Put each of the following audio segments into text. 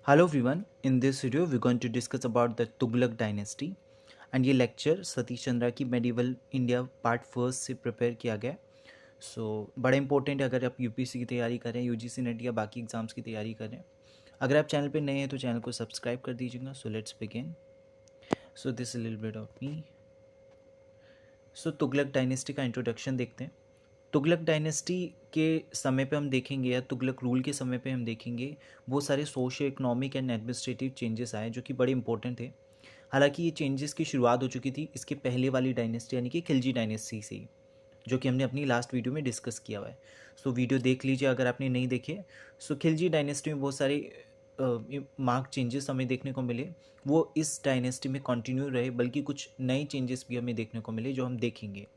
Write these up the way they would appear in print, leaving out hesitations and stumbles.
Hello everyone, in this video we're going to discuss about the Tughlaq dynasty and ये lecture Satish Chandra की medieval India part first से prepare किया गया है। बड़ा इंपॉर्टेंट है अगर आप यूपीएससी की तैयारी करें, यूजीसी नेट या बाकी एग्जाम्स की तैयारी करें। अगर आप चैनल पे नए हैं तो चैनल को सब्सक्राइब कर दीजिएगा। So let's begin. So this little bit of me. So Tughlaq dynasty का इंट्रोडक्शन देखते हैं। तुगलक डायनेस्टी के समय पे हम देखेंगे या तुगलक रूल के समय पे हम देखेंगे बहुत सारे socio economic and administrative changes आए जो कि बड़े इंपॉर्टेंट थे। हालांकि ये चेंजेस की शुरुआत हो चुकी थी इसके पहले वाली डायनेस्टी यानी कि खिलजी डायनेस्टी से ही, जो कि हमने अपनी लास्ट वीडियो में डिस्कस किया हुआ है। सो वीडियो देख लीजिए अगर आपने नहीं देखे। सो खिलजी डायनेस्टी में बहुत सारे मार्क चेंजेस हमें देखने को मिले, वो इस डायनेस्टी में कंटिन्यू रहे, बल्कि कुछ नए चेंजेस भी हमें देखने को मिले जो हम देखेंगे।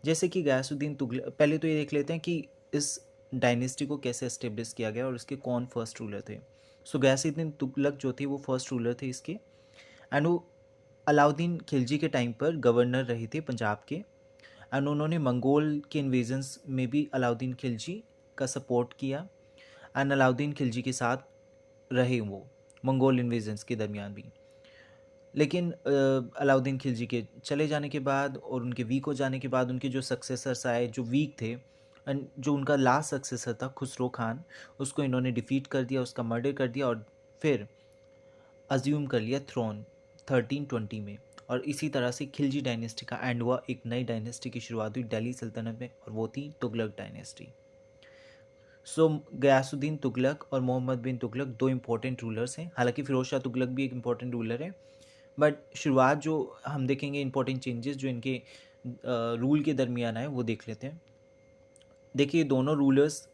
जैसे कि गयासुद्दीन तुगलक, पहले तो ये देख लेते हैं कि इस डायनेस्टी को कैसे एस्टेब्लिश किया गया और इसके कौन फर्स्ट रूलर थे। सो गयासुद्दीन तुगलक जो थे वो फर्स्ट रूलर थे इसके, एंड वो अलाउद्दीन खिलजी के टाइम पर गवर्नर रहे थे पंजाब के। एंड उन्होंने मंगोल के इन्वेजन्स में भी अलाउद्दीन खिलजी का सपोर्ट किया, एंड अलाउद्दीन खिलजी के साथ रहे वो मंगोल इन्वेजन्स के दरमियान भी। लेकिन अलाउद्दीन खिलजी के चले जाने के बाद और उनके वीक हो जाने के बाद उनके जो सक्सेसर्स आए जो वीक थे, एंड जो उनका लास्ट सक्सेसर था खुसरो खान, उसको इन्होंने डिफीट कर दिया, उसका मर्डर कर दिया और फिर अज्यूम कर लिया थ्रोन 1320 में। और इसी तरह से खिलजी डायनेस्टी का एंड हुआ, एक नई डायनेस्टी की शुरुआत हुई दिल्ली सल्तनत में, और वो थी तुगलक डायनेस्टी। सो गयासुद्दीन तुगलक और मोहम्मद बिन तुगलक दो इंपॉर्टेंट रूलर्स हैं। हालांकि फिरोज शाह तुगलक भी एक इंपॉर्टेंट रूलर है, बट शुरुआत जो हम देखेंगे इंपॉर्टेंट चेंजेस जो इनके रूल के दरमियान आए वो देख लेते हैं। देखिए दोनों रूलर्स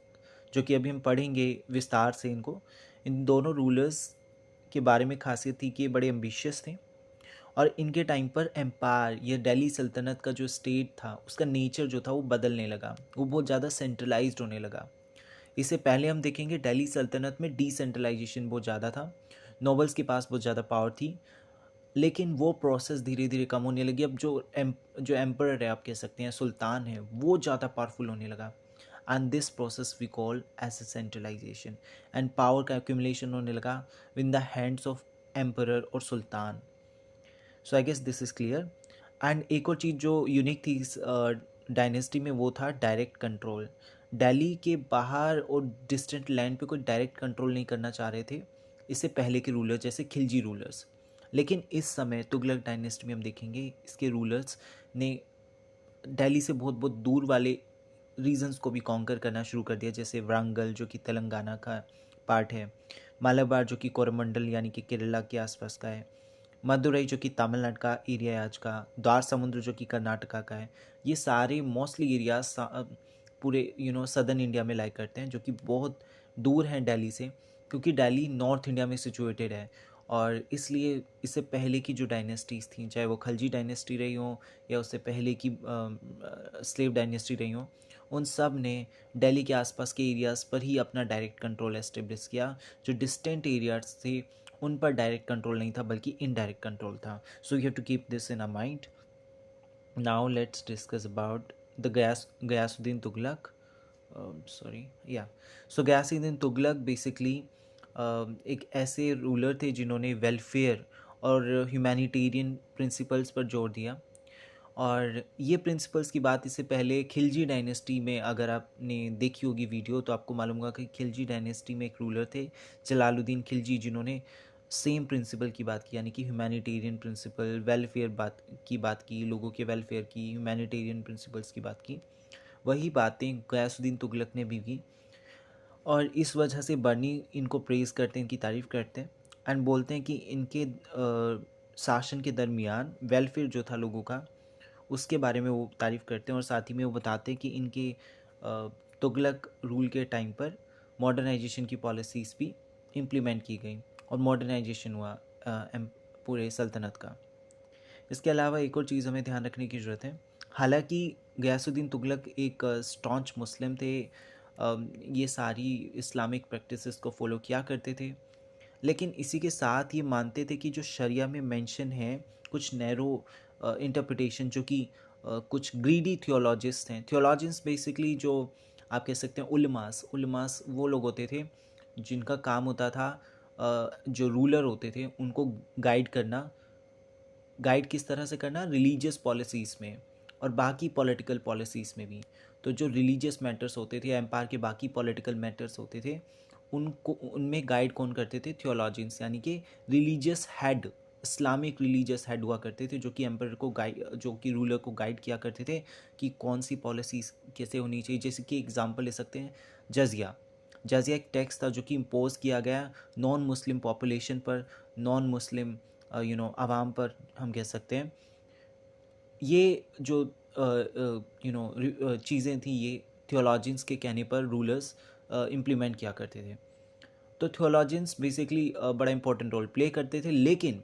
जो कि अभी हम पढ़ेंगे विस्तार से इनको, इन दोनों रूलर्स के बारे में खासियत थी कि ये बड़े एम्बिशियस थे और इनके टाइम पर एम्पायर या दिल्ली सल्तनत का जो स्टेट था उसका नेचर जो था वो बदलने लगा, वो बहुत ज़्यादा सेंट्रलाइज्ड होने लगा। इससे पहले हम देखेंगे दिल्ली सल्तनत में डिसेंट्रलाइजेशन बहुत ज़्यादा था, नोबल्स के पास बहुत ज़्यादा पावर थी, लेकिन वो प्रोसेस धीरे धीरे कम होने लगी। अब जो एम्परर है, आप कह सकते हैं सुल्तान है, वो ज़्यादा पावरफुल होने लगा, and this process we call as a centralization, and power का एक्यूमुलेशन होने लगा with the hands of emperor और सुल्तान। So I guess this is clear. And एक और चीज़ जो यूनिक थी इस डायनेस्टी में वो था डायरेक्ट कंट्रोल। दिल्ली के बाहर और डिस्टेंट लैंड पे कोई डायरेक्ट कंट्रोल नहीं करना चाह रहे थे इससे पहले के रूलर जैसे खिलजी रूलर्स। लेकिन इस समय तुगलक डायनेस्टी में हम देखेंगे इसके रूलर्स ने दिल्ली से बहुत बहुत दूर वाले रीजन्स को भी कॉन्कर करना शुरू कर दिया, जैसे वारंगल जो कि तेलंगाना का पार्ट है, मालाबार जो कि कोरमंडल यानी कि केरला के आसपास का है, मदुरई जो कि तमिलनाडु का एरिया है आज का, द्वार समुद्र जो कि कर्नाटका का है। ये सारे मोस्टली एरियाज पूरे सदर्न इंडिया में लाई करते हैं, जो कि बहुत दूर हैं दिल्ली से, क्योंकि दिल्ली नॉर्थ इंडिया में सिचुएटेड है। और इसलिए इससे पहले की जो डायनेस्टीज़ थी, चाहे वो खलजी डायनेस्टी रही हो या उससे पहले की स्लेव डायनेस्टी रही हो, उन सब ने दिल्ली के आसपास के एरियाज़ पर ही अपना डायरेक्ट कंट्रोल एस्टेब्लिश किया। जो डिस्टेंट एरियाज थे उन पर डायरेक्ट कंट्रोल नहीं था बल्कि इनडायरेक्ट कंट्रोल था। So you have to keep this in a mind. Now let's discuss about the Ghiyasuddin Tughlaq. So Ghiyasuddin Tughlaq basically एक ऐसे रूलर थे जिन्होंने वेलफेयर और ह्यूमैनिटेरियन प्रिंसिपल्स पर जोर दिया। और ये प्रिंसिपल्स की बात इससे पहले खिलजी डायनेस्टी में अगर आपने देखी होगी वीडियो तो आपको मालूम होगा कि खिलजी डायनेस्टी में एक रूलर थे जलालुद्दीन खिलजी, जिन्होंने सेम प्रिंसिपल की बात की, यानी कि ह्यूमैनिटेरियन प्रिंसिपल, वेलफेयर बात की, लोगों के वेलफेयर की, ह्यूमैनिटेरियन प्रिंसिपल्स की बात की। वही बातें गयासुद्दीन तुगलक ने भी की, और इस वजह से बर्नी इनको प्रेज़ करते हैं, इनकी तारीफ़ करते हैं, एंड बोलते हैं कि इनके शासन के दरमियान वेलफेयर जो था लोगों का उसके बारे में वो तारीफ़ करते हैं। और साथ ही में वो बताते हैं कि इनके तुगलक रूल के टाइम पर मॉडर्नाइजेशन की पॉलिसीज़ भी इम्प्लीमेंट की गई और मॉडर्नाइजेशन हुआ पूरे सल्तनत का। इसके अलावा एक और चीज़ हमें ध्यान रखने की ज़रूरत है। हालांकि गयासुद्दीन तुगलक एक स्टॉन्च मुस्लिम थे, ये सारी इस्लामिक प्रैक्टिसेस को फॉलो किया करते थे, लेकिन इसी के साथ ये मानते थे कि जो शरिया में मेंशन है कुछ नैरो इंटरप्रिटेशन, जो कि कुछ ग्रीडी थियोलॉजिस्ट हैं। थियोलॉजिस्ट बेसिकली जो आप कह सकते हैं उलमास वो लोग होते थे जिनका काम होता था जो रूलर होते थे उनको गाइड किस तरह से करना, रिलीजियस पॉलिसीज़ में और बाकी पॉलिटिकल पॉलिसीज़ में भी। तो जो रिलीजियस मैटर्स होते थे, एम्पायर के बाकी पॉलिटिकल मैटर्स होते थे, उनको उनमें गाइड कौन करते थे, थियोलॉजियंस, यानी कि religious head, Islamic religious head हुआ करते थे, जो कि एम्पायर को गाइड, जो कि रूलर को गाइड किया करते थे कि कौन सी पॉलिसीज़ कैसे होनी चाहिए। जैसे कि एग्जांपल ले सकते हैं जजिया। जजिया एक टैक्स था जो कि इम्पोज किया गया नॉन मुस्लिम पॉपुलेशन पर, नॉन मुस्लिम आवाम पर हम कह सकते हैं। ये जो चीज़ें थी, ये थियोलॉजियंस के कहने पर रूलर्स इम्प्लीमेंट किया करते थे। तो थियोलॉजियंस बेसिकली बड़ा इंपॉर्टेंट रोल प्ले करते थे, लेकिन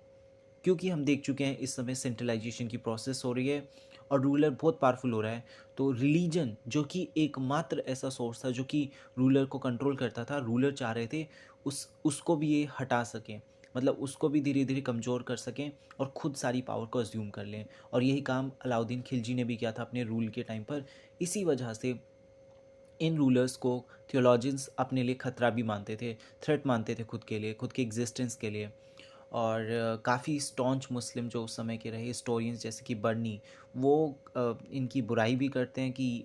क्योंकि हम देख चुके हैं इस समय सेंट्रलाइजेशन की प्रोसेस हो रही है और रूलर बहुत पावरफुल हो रहा है, तो रिलीजन जो कि एकमात्र ऐसा सोर्स था जो कि रूलर को कंट्रोल करता था, रूलर चाह रहे थे उसको भी ये हटा सकें, मतलब उसको भी धीरे धीरे कमज़ोर कर सकें और ख़ुद सारी पावर को अज्यूम कर लें। और यही काम अलाउद्दीन खिलजी ने भी किया था अपने रूल के टाइम पर। इसी वजह से इन रूलर्स को थियोलॉजियंस अपने लिए ख़तरा भी मानते थे, थ्रेट मानते थे खुद के लिए, खुद के एग्जिस्टेंस के लिए। और काफ़ी स्टॉन्च मुस्लिम जो उस समय के रहे हिस्टोरियंस, जैसे कि बर्नी, वो इनकी बुराई भी करते हैं कि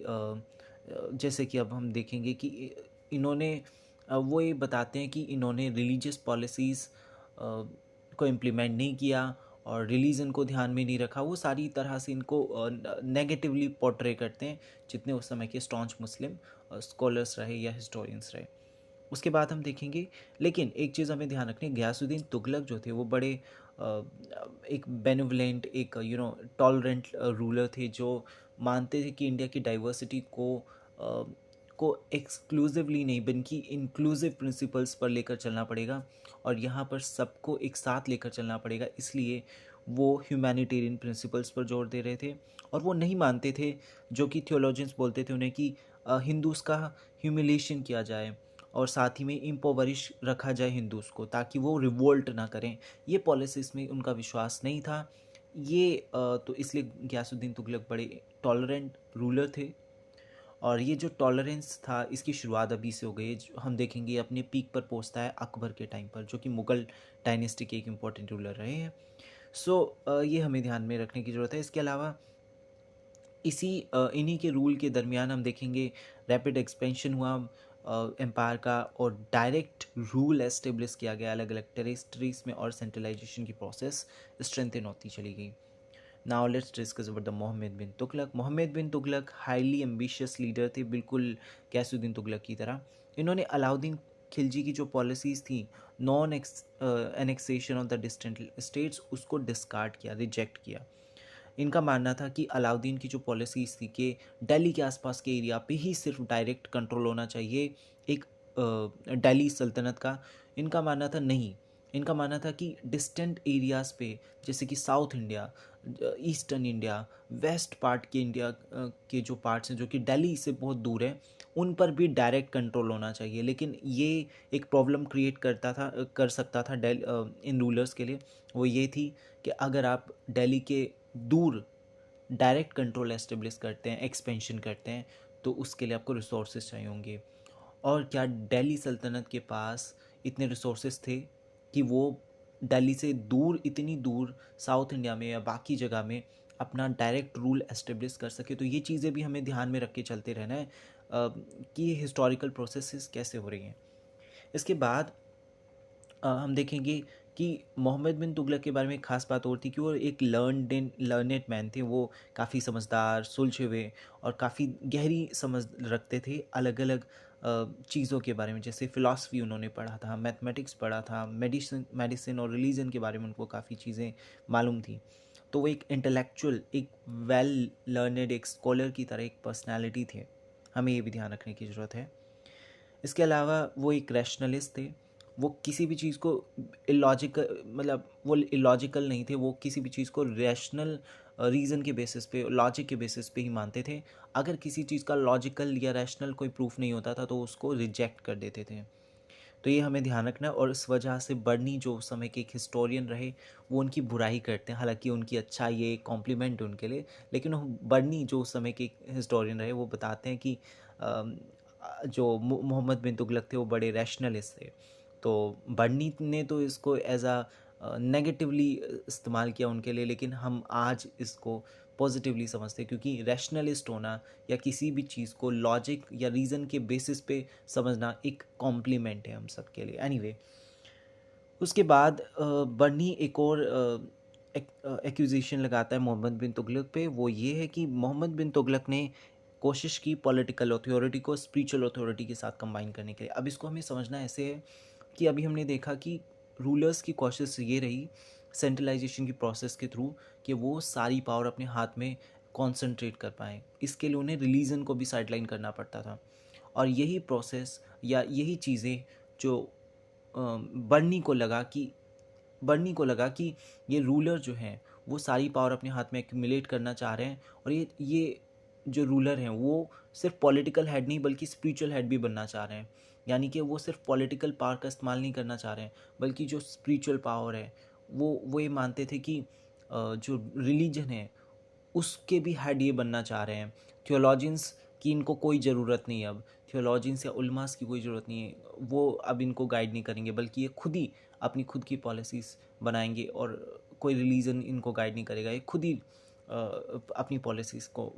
जैसे कि अब हम देखेंगे कि इन्होंने वो ये बताते हैं कि इन्होंने रिलीजियस पॉलिसीज़ को इम्प्लीमेंट नहीं किया और रिलीजन को ध्यान में नहीं रखा। वो सारी तरह से इनको नेगेटिवली पोर्ट्रे करते हैं, जितने उस समय के स्टॉन्च मुस्लिम स्कॉलर्स रहे या हिस्टोरियंस रहे। उसके बाद हम देखेंगे, लेकिन एक चीज़ हमें ध्यान रखनी है, गयासुद्दीन तुगलक जो थे वो बड़े एक बेनिवलेंट, एक टॉलरेंट रूलर थे, जो मानते थे कि इंडिया की डाइवर्सिटी को एक्सक्लूसिवली नहीं बल्कि इंक्लूसिव प्रिंसिपल्स पर लेकर चलना पड़ेगा और यहाँ पर सबको एक साथ लेकर चलना पड़ेगा। इसलिए वो ह्यूमैनिटेरियन प्रिंसिपल्स पर जोर दे रहे थे और वो नहीं मानते थे, जो कि थियोलॉजियंस बोलते थे उन्हें, कि हिंदूज़ का ह्यूमिलेशन किया जाए और साथ ही में इम्पोवरिश रखा जाए हिंदूज़ को, ताकि वो रिवोल्ट ना करें। ये पॉलिसीज़ में उनका विश्वास नहीं था। ये तो इसलिए गयासुद्दीन तुगलक बड़े टॉलरेंट रूलर थे और ये जो टॉलरेंस था इसकी शुरुआत अभी से हो गई है। हम देखेंगे अपने पीक पर पहुंचता है अकबर के टाइम पर, जो कि मुग़ल डायनेस्टी के एक इम्पॉर्टेंट रूलर रहे हैं। ये हमें ध्यान में रखने की ज़रूरत है। इसके अलावा इन्हीं के रूल के दरमियान हम देखेंगे रैपिड एक्सपेंशन हुआ एम्पायर का और डायरेक्ट रूल एस्टेब्लिश किया गया अलग अलग टेरिटरीज में और सेंट्रलाइजेशन की प्रोसेस स्ट्रेंथन होती चली गई। Now let's discuss about the Muhammad bin Tughlaq. Muhammad bin Tughlaq highly ambitious leader थे, बिल्कुल गयासुद्दीन तुगलक की तरह। इन्होंने अलाउद्दीन खिलजी की जो पॉलिसीज़ थी, non annexation of the distant states, उसको डिस्कार्ड किया, रिजेक्ट किया। इनका मानना था कि अलाउद्दीन की जो पॉलिसीज़ थी कि दिल्ली के आसपास के एरिया पे ही सिर्फ डायरेक्ट कंट्रोल होना चाहिए एक दिल्ली सल्तनत का। इनका मानना था नहीं, इनका मानना था कि डिस्टेंट एरियाज़ पे, जैसे कि south India, eastern India, west part के इंडिया के जो पार्ट्स हैं जो कि दिल्ली से बहुत दूर है, उन पर भी डायरेक्ट कंट्रोल होना चाहिए। लेकिन ये एक प्रॉब्लम क्रिएट कर सकता था इन रूलर्स के लिए। वो ये थी कि अगर आप दिल्ली के दूर डायरेक्ट कंट्रोल एस्टेब्लिश करते हैं, एक्सपेंशन करते हैं, तो उसके लिए आपको रिसोर्सेज चाहिए होंगे। और क्या दिल्ली सल्तनत के पास इतने रिसोर्सेज थे कि वो दिल्ली से दूर, इतनी दूर साउथ इंडिया में या बाकी जगह में अपना डायरेक्ट रूल एस्टेब्लिश कर सके? तो ये चीज़ें भी हमें ध्यान में रख के चलते रहना है कि हिस्टोरिकल प्रोसेसेस कैसे हो रही हैं। इसके बाद हम देखेंगे कि मोहम्मद बिन तुगलक के बारे में एक ख़ास बात और थी कि वो एक लर्नेड मैन थे। वो काफ़ी समझदार, सुलझे हुए और काफ़ी गहरी समझ रखते थे अलग अलग चीज़ों के बारे में। जैसे फ़िलासफ़ी उन्होंने पढ़ा था, मैथमेटिक्स पढ़ा था, मेडिसिन और रिलीजन के बारे में उनको काफ़ी चीज़ें मालूम थी। तो वो एक इंटेलेक्चुअल, एक वेल लर्नेड, एक स्कॉलर की तरह एक पर्सनैलिटी थे। हमें ये भी ध्यान रखने की ज़रूरत है। इसके अलावा वो एक रैशनलिस्ट थे। वो किसी भी चीज़ को इलॉजिकल, मतलब वो इलॉजिकल नहीं थे, वो किसी भी चीज़ को रैशनल रीज़न के बेसिस पे, लॉजिक के बेसिस पे ही मानते थे। अगर किसी चीज़ का लॉजिकल या रैशनल कोई प्रूफ नहीं होता था तो उसको रिजेक्ट कर देते थे। तो ये हमें ध्यान रखना है। और इस वजह से बर्नी जो उस समय के एक हिस्टोरियन रहे, वो उनकी बुराई करते हैं। हालांकि उनकी अच्छा, ये कॉम्प्लीमेंट है उनके लिए, लेकिन बर्नी जो उस समय के हिस्टोरियन रहे वो बताते हैं कि जो मोहम्मद बिन तुगलक थे वो बड़े रैशनलिस्ट थे। तो बर्नी ने तो इसको एज अ नेगेटिवली इस्तेमाल किया उनके लिए, लेकिन हम आज इसको पॉजिटिवली समझते हैं, क्योंकि रैशनलिस्ट होना या किसी भी चीज़ को लॉजिक या रीज़न के बेसिस पे समझना एक कॉम्प्लीमेंट है हम सब के लिए। एनीवे, उसके बाद बर्नी एक और एक्यूजेशन लगाता है मोहम्मद बिन तुगलक पे। वो ये है कि मोहम्मद बिन तुगलक ने कोशिश की पॉलिटिकल अथॉरिटी को स्पिरिचुअल अथॉरिटी के साथ कंबाइन करने के लिए। अब इसको हमें समझना ऐसे है कि अभी हमने देखा कि रूलर्स की कोशिश ये रही सेंट्रलाइजेशन की प्रोसेस के थ्रू कि वो सारी पावर अपने हाथ में कॉन्सेंट्रेट कर पाएँ। इसके लिए उन्हें रिलीजन को भी साइडलाइन करना पड़ता था, और यही प्रोसेस या यही चीज़ें जो बर्नी को लगा कि ये रूलर जो हैं वो सारी पावर अपने हाथ में एक्यूमुलेट करना चाह रहे हैं, और ये जो रूलर हैं वो सिर्फ पॉलिटिकल हेड नहीं बल्कि स्पिरिचुअल हेड भी बनना चाह रहे हैं। यानी कि वो सिर्फ पॉलिटिकल पावर का इस्तेमाल नहीं करना चाह रहे हैं, बल्कि जो स्पिरिचुअल पावर है वो ये मानते थे कि जो रिलीजन है उसके भी हेड ये बनना चाह रहे हैं। थियोलॉजियंस की इनको कोई ज़रूरत नहीं है, अब थियोलॉजियंस या उलमास की कोई ज़रूरत नहीं है, वो अब इनको गाइड नहीं करेंगे, बल्कि ये खुद ही अपनी खुद की पॉलिसीज़ बनाएंगे, और कोई रिलीजन इनको गाइड नहीं करेगा, ये खुद ही अपनी पॉलिसीज़ को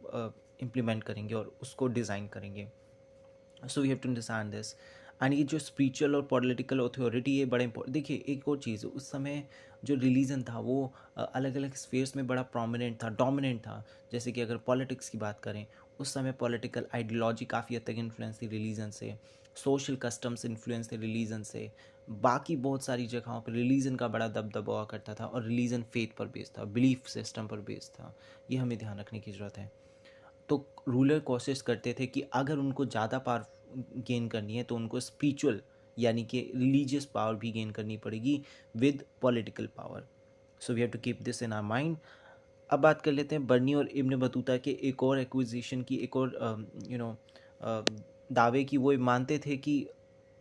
इम्प्लीमेंट करेंगे और उसको डिज़ाइन करेंगे। So we have to understand this. And ये जो स्पिरिचुअल और पॉलिटिकल अथॉरिटी है बड़ा इंपॉर्टेंट। देखिए एक और चीज़, उस समय जो रिलीजन था वो अलग अलग स्फेयर्स में बड़ा प्रोमिनेंट था, डोमिनेंट था। जैसे कि अगर पॉलिटिक्स की बात करें, उस समय पॉलिटिकल आइडियोलॉजी काफ़ी हद तक इन्फ्लुएंस थी रिलीजन से, सोशल कस्टम्स इन्फ्लुएंस थे रिलीजन से, बाकी बहुत सारी जगहों पर रिलीजन का बड़ा दबदबा हुआ करता था, और रिलीजन फेथ पर बेस्ड था, बिलीफ सिस्टम पर बेस्ड था। ये हमें ध्यान रखने की ज़रूरत है। तो रूलर कोशिश करते थे कि अगर उनको ज़्यादा पावर गेन करनी है तो उनको स्पिरिचुअल यानी कि रिलीजियस पावर भी गेन करनी पड़ेगी with political power. So we have to keep this in our mind. अब बात कर लेते हैं बर्नी और इब्न बतूता के एक और एक्विजिशन की, एक और दावे की। वो मानते थे कि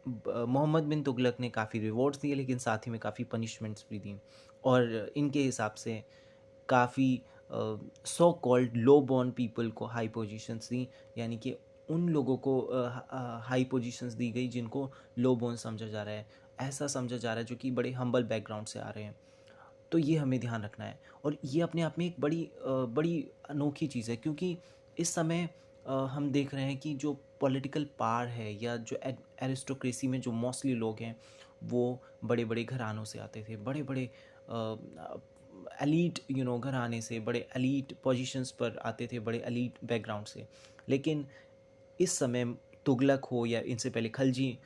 मोहम्मद बिन तुगलक ने काफ़ी रिवॉर्ड्स दिए, लेकिन साथ ही में काफ़ी पनिशमेंट्स भी दी, और इनके हिसाब से काफ़ी सो कॉल्ड लो बॉर्न पीपल को हाई पोजीशंस दी, यानी कि उन लोगों को हाई पोजीशंस दी गई जिनको लो बॉर्न समझा जा रहा है, ऐसा समझा जा रहा है जो कि बड़े हम्बल बैकग्राउंड से आ रहे हैं। तो ये हमें ध्यान रखना है, और ये अपने आप में एक बड़ी अनोखी चीज़ है, क्योंकि इस समय हम देख रहे हैं कि जो पॉलिटिकल पावर है या जो एरिस्टोक्रेसी में जो मोस्टली लोग हैं वो बड़े बड़े घरानों से आते थे, बड़े बड़े एलीट घराने से, बड़े एलीट पोजीशंस पर आते थे, बड़े एलीट बैकग्राउंड से। लेकिन इस समय तुगलक हो या इनसे पहले खलजी,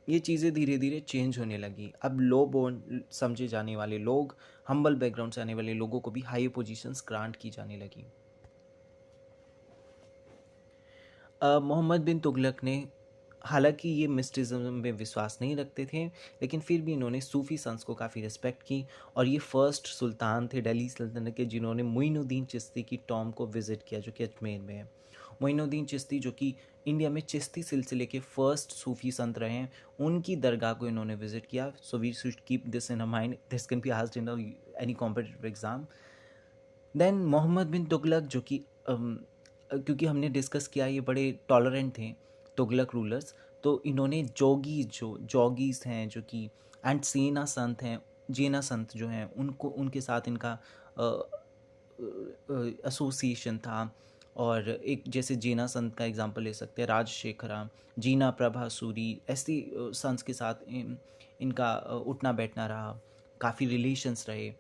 ये चीज़ें धीरे धीरे चेंज होने लगी। अब लो बोर्न समझे जाने वाले लोग, हम्बल बैकग्राउंड से आने वाले लोगों को भी हाई पोजीशंस ग्रांट की जाने लगी। मोहम्मद बिन तुगलक ने, हालांकि ये मिस्टिज्म में विश्वास नहीं रखते थे, लेकिन फिर भी इन्होंने सूफ़ी संस को काफ़ी रिस्पेक्ट की, और ये फर्स्ट सुल्तान थे दिल्ली सल्तनत के जिन्होंने मोइनुद्दीन चिश्ती की टॉम को विज़िट किया, जो कि अजमेर में है। मोइनुद्दीन चिश्ती जो कि इंडिया में चिश्ती सिलसिले के फर्स्ट सूफ़ी संत रहे हैं, उनकी दरगाह को इन्होंने विज़िट किया। So we should keep this in a mind, this can be asked in any competitive exam. Then Mohammad bin Tughlaq जो कि क्योंकि हमने डिस्कस किया ये बड़े टॉलरेंट थे तुगलक रूलर्स, तो इन्होंने जोगीज हैं जो कि एंड सेना संत हैं, जेना संत जो हैं उनको, उनके साथ इनका एसोसिएशन था। और एक जैसे जेना संत का एग्जांपल ले सकते हैं, राजशेखरा, जीना प्रभा सूरी, ऐसी संत के साथ इनका उठना बैठना रहा, काफ़ी रिलेशंस रहे।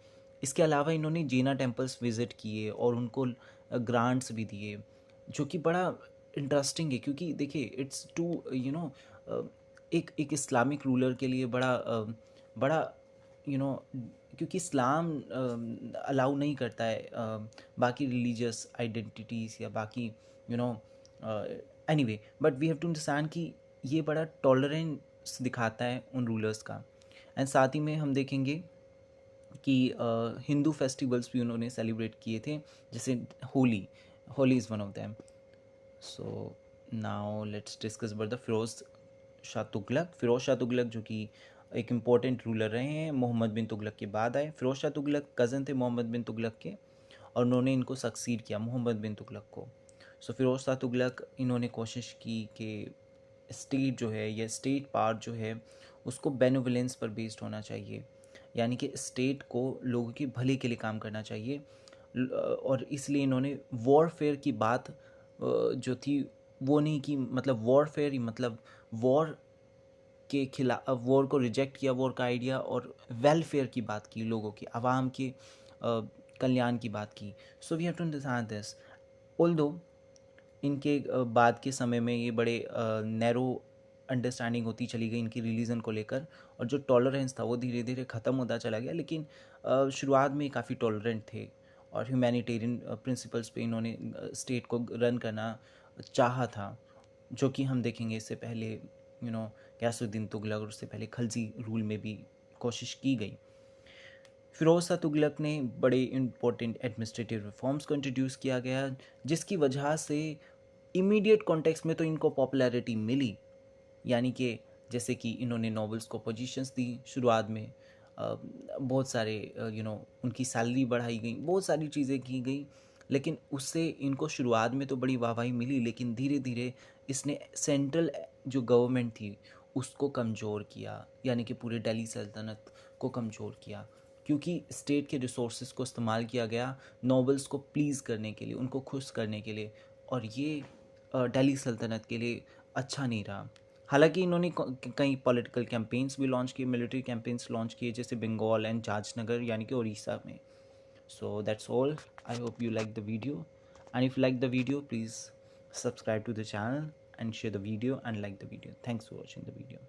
इसके अलावा इन्होंने जीना टेम्पल्स विज़िट किए और उनको ग्रांट्स भी दिए, जो कि बड़ा इंटरेस्टिंग है, क्योंकि देखिए इट्स टू एक इस्लामिक रूलर के लिए बड़ा यू नो क्योंकि इस्लाम अलाउ नहीं करता है बाकी रिलीजियस आइडेंटिटीज़ या बाकी you know anyway, but we have to understand कि ये बड़ा टॉलरेंस दिखाता है उन रूलर्स का। एंड साथ ही में हम देखेंगे कि हिंदू फेस्टिवल्स भी उन्होंने सेलिब्रेट किए थे, जैसे Holi is one of them. So now let's discuss about the Firoz Shah Tughlaq जो कि एक इम्पॉर्टेंट रूलर रहे हैं, मोहम्मद बिन तुगलक के बाद आए। फिरोज़ शाह तुगलक कज़न थे मोहम्मद बिन तुगलक के, और उन्होंने इनको सक्सीड किया मोहम्मद बिन तुगलक को। सो फिरोज़ शाह तुगलक इन्होंने कोशिश की कि स्टेट जो है या स्टेट पावर जो है उसको बेनिवोलेंस पर बेस्ड होना चाहिए, यानी कि स्टेट को लोगों के भले के लिए काम करना चाहिए। और इसलिए इन्होंने वॉरफेयर की बात जो थी वो नहीं की, मतलब वॉरफेयर मतलब वॉर के खिलाफ, वॉर को रिजेक्ट किया, वॉर का आइडिया, और वेलफेयर की बात की, लोगों की, आवाम के कल्याण की बात की। So we have to understand this. Although इनके बाद के समय में ये बड़े नैरो अंडरस्टैंडिंग होती चली गई इनकी रिलीजन को लेकर, और जो टॉलरेंस था वो धीरे धीरे ख़त्म होता चला गया। लेकिन शुरुआत में काफ़ी टॉलरेंट थे और ह्यूमैनिटेरियन प्रिंसिपल्स पे इन्होंने स्टेट को रन करना चाहा था, जो कि हम देखेंगे इससे पहले गयासुद्दीन तुगलक और उससे पहले खलजी रूल में भी कोशिश की गई। फिरोज शाह तुगलक ने बड़े इम्पोर्टेंट एडमिनिस्ट्रेटिव रिफॉर्म्स को इंट्रोड्यूस किया गया, जिसकी वजह से इमीडिएट कॉन्टेक्स्ट में तो इनको पॉपुलैरिटी मिली, यानी कि जैसे कि इन्होंने नॉवेल्स को पोजीशंस दी शुरुआत में, बहुत सारे उनकी सैलरी बढ़ाई गई, बहुत सारी चीज़ें की गई। लेकिन उससे इनको शुरुआत में तो बड़ी वाहवाही मिली, लेकिन धीरे धीरे इसने सेंट्रल जो गवर्नमेंट थी उसको कमज़ोर किया, यानी कि पूरे दिल्ली सल्तनत को कमज़ोर किया, क्योंकि स्टेट के रिसोर्सेज को इस्तेमाल किया गया नॉवेल्स को प्लीज़ करने के लिए, उनको खुश करने के लिए, और ये दिल्ली सल्तनत के लिए अच्छा नहीं रहा। हालांकि इन्होंने कई पॉलिटिकल कैंपेन्स भी लॉन्च किए, मिलिट्री कैंपेन्स लॉन्च किए, जैसे बंगाल एंड जाजनगर यानी कि उड़ीसा में। So that's all, I hope you like the video, and if you like the video, please subscribe to the channel and share the video and like the video. Thanks for watching the video.